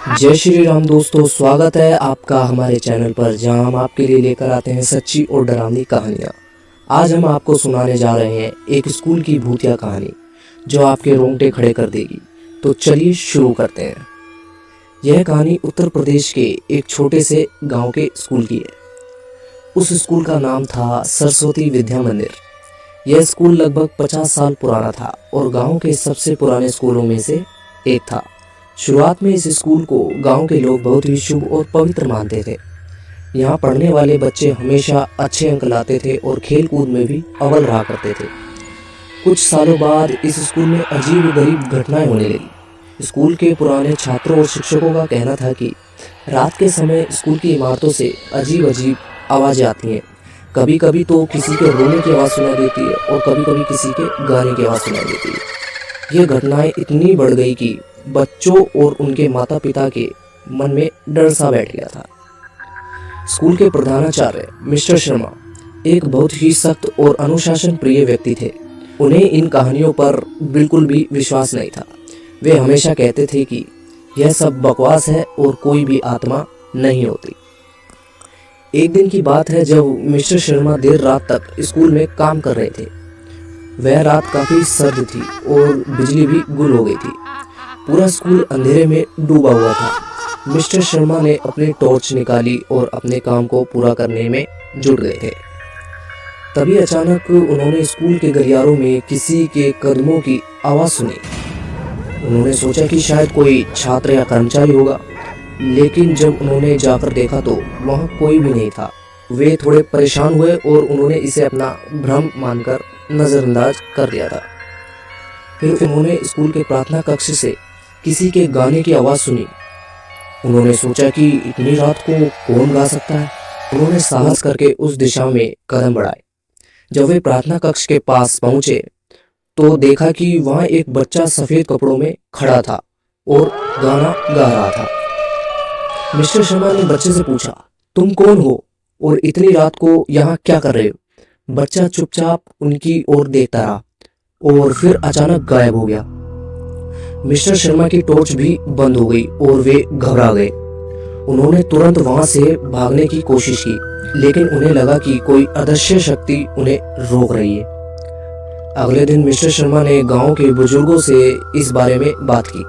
जय श्री राम दोस्तों, स्वागत है आपका हमारे चैनल पर, जहां हम आपके लिए लेकर आते हैं सच्ची और डरावनी कहानियां। आज हम आपको सुनाने जा रहे हैं एक स्कूल की भूतिया कहानी जो आपके रोंगटे खड़े कर देगी। तो चलिए शुरू करते हैं। यह कहानी उत्तर प्रदेश के एक छोटे से गांव के स्कूल की है। उस स्कूल का नाम था सरस्वती विद्या मंदिर। यह स्कूल लगभग 50 साल पुराना था और गांव के सबसे पुराने स्कूलों में से एक था। शुरुआत में इस स्कूल को गांव के लोग बहुत ही शुभ और पवित्र मानते थे। यहाँ पढ़ने वाले बच्चे हमेशा अच्छे अंक लाते थे और खेल कूद में भी अव्वल रहा करते थे। कुछ सालों बाद इस स्कूल में अजीब गरीब घटनाएं होने लगी। स्कूल के पुराने छात्रों और शिक्षकों का कहना था कि रात के समय स्कूल की इमारतों से अजीब अजीब आवाज़ें आती हैं। कभी कभी तो किसी के रोने की आवाज़ सुनाई देती है और कभी कभी किसी के गाने की आवाज़ सुनाई देती है। ये घटनाएं इतनी बढ़ गई कि बच्चों और उनके माता पिता के मन में डर सा बैठ गया था। स्कूल के प्रधानाचार्य मिस्टर शर्मा एक बहुत ही सख्त और अनुशासन प्रिय व्यक्ति थे। उन्हें इन कहानियों पर बिल्कुल भी विश्वास नहीं था। वे हमेशा कहते थे कि यह सब बकवास है और कोई भी आत्मा नहीं होती। एक दिन की बात है जब मिस्टर शर्मा देर रात तक स्कूल में काम कर रहे थे। वह रात काफ़ी सर्द थी और बिजली भी गुल हो गई थी। पूरा स्कूल अंधेरे में डूबा हुआ था। मिस्टर शर्मा ने अपनी टॉर्च निकाली और अपने काम को पूरा करने में जुट गए थे। तभी अचानक उन्होंने स्कूल के गलियारों में किसी के कदमों की आवाज़ सुनी। उन्होंने सोचा कि शायद कोई छात्र या कर्मचारी होगा, लेकिन जब उन्होंने जाकर देखा तो वहाँ कोई भी नहीं था। वे थोड़े परेशान हुए और उन्होंने इसे अपना भ्रम मानकर नज़रअंदाज कर दिया था। फिर उन्होंने स्कूल के प्रार्थना कक्ष से किसी के गाने की आवाज़ सुनी। उन्होंने सोचा कि इतनी रात को कौन गा सकता है। उन्होंने साहस करके उस दिशा में कदम बढ़ाए। जब वे प्रार्थना कक्ष के पास पहुंचे तो देखा कि वहां एक बच्चा सफ़ेद कपड़ों में खड़ा था और गाना गा रहा था। मिस्टर शर्मा ने बच्चे से पूछा, तुम कौन हो और इतनी रात को यहाँ क्या कर रहे हो? बच्चा चुपचाप उनकी ओर देखता रहा और फिर अचानक गायब हो गया। मिस्टर शर्मा की टॉर्च भी बंद हो गई और वे घबरा गए। उन्होंने तुरंत वहां से भागने की कोशिश की, लेकिन उन्हें लगा कि कोई अदृश्य शक्ति उन्हें रोक रही है। अगले दिन मिस्टर शर्मा ने गांव के बुजुर्गों से इस बारे में बात की।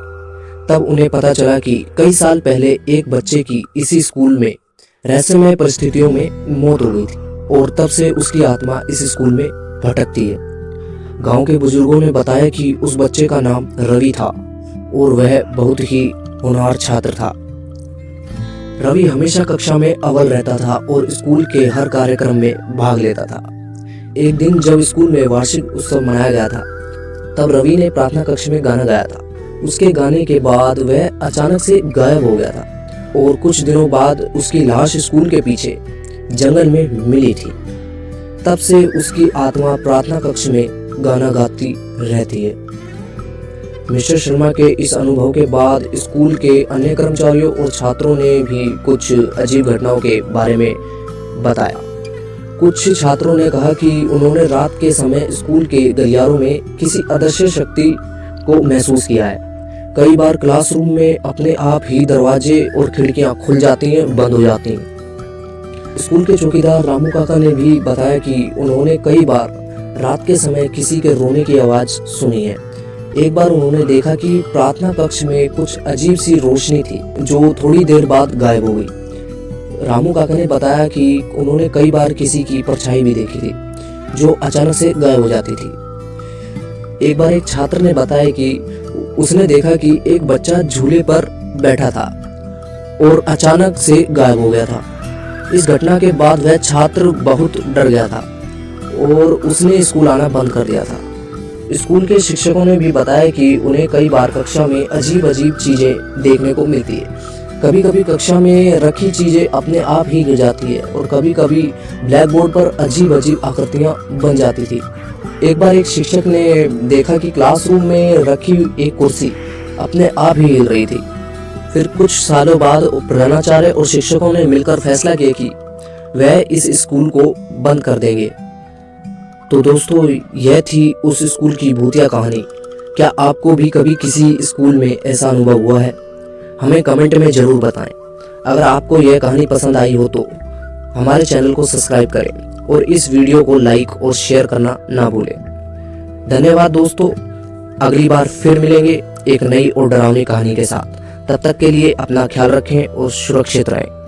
तब उन्हें पता चला कि कई साल पहले एक बच्चे की इसी स्कूल में रहस्यमय परिस्थितियों में मौत हो गई थी और तब से उसकी आत्मा इस स्कूल में भटकती है। गांव के बुजुर्गों ने बताया कि उस बच्चे का नाम रवि था और वह बहुत ही होनहार छात्र था। रवि हमेशा कक्षा में अव्वल रहता था और स्कूल के हर कार्यक्रम में भाग लेता था। एक दिन जब स्कूल में वार्षिक उत्सव मनाया गया था, तब रवि ने प्रार्थना कक्ष में गाना गाया था। उसके गाने के बाद वह अचानक से गायब हो गया था और कुछ दिनों बाद उसकी लाश स्कूल के पीछे जंगल में मिली थी। तब से उसकी आत्मा प्रार्थना कक्ष में गाना गाती रहती है। मिस्टर शर्मा के इस अनुभव के बाद स्कूल के अन्य कर्मचारियों और छात्रों ने भी कुछ अजीब घटनाओं के बारे में बताया। कुछ छात्रों ने कहा कि उन्होंने रात के समय स्कूल के गलियारों में किसी अदृश्य शक्ति को महसूस किया है। कई बार क्लासरूम में अपने आप ही दरवाजे और खिड़कियां खुल जाती हैं, बंद हो जाती हैं। स्कूल के चौकीदार रामू काका ने भी बताया कि उन्होंने कई बार रात के समय किसी के रोने की आवाज़ सुनी है। एक बार उन्होंने देखा कि प्रार्थना कक्ष में कुछ अजीब सी रोशनी थी जो थोड़ी देर बाद गायब हो गई। रामू काका ने बताया कि उन्होंने कई बार किसी की परछाई भी देखी थी जो अचानक से गायब हो जाती थी। एक बार एक छात्र ने बताया कि उसने देखा कि एक बच्चा झूले पर बैठा था और अचानक से गायब हो गया था। इस घटना के बाद वह छात्र बहुत डर गया था और उसने स्कूल आना बंद कर दिया था। स्कूल के शिक्षकों ने भी बताया कि उन्हें कई बार कक्षा में अजीब अजीब चीज़ें देखने को मिलती है। कभी कभी कक्षा में रखी चीज़ें अपने आप ही गिर जाती है और कभी कभी ब्लैक बोर्ड पर अजीब अजीब आकृतियाँ बन जाती थी। एक बार एक शिक्षक ने देखा कि क्लासरूम में रखी एक कुर्सी अपने आप ही हिल रही थी। फिर कुछ सालों बाद प्रधानाचार्य और शिक्षकों ने मिलकर फैसला किया कि वह इस स्कूल को बंद कर देंगे। तो दोस्तों, यह थी उस स्कूल की भूतिया कहानी। क्या आपको भी कभी किसी स्कूल में ऐसा अनुभव हुआ है? हमें कमेंट में ज़रूर बताएं। अगर आपको यह कहानी पसंद आई हो तो हमारे चैनल को सब्सक्राइब करें और इस वीडियो को लाइक और शेयर करना ना भूलें। धन्यवाद दोस्तों, अगली बार फिर मिलेंगे एक नई और डरावनी कहानी के साथ। तब तक के लिए अपना ख्याल रखें और सुरक्षित रहें।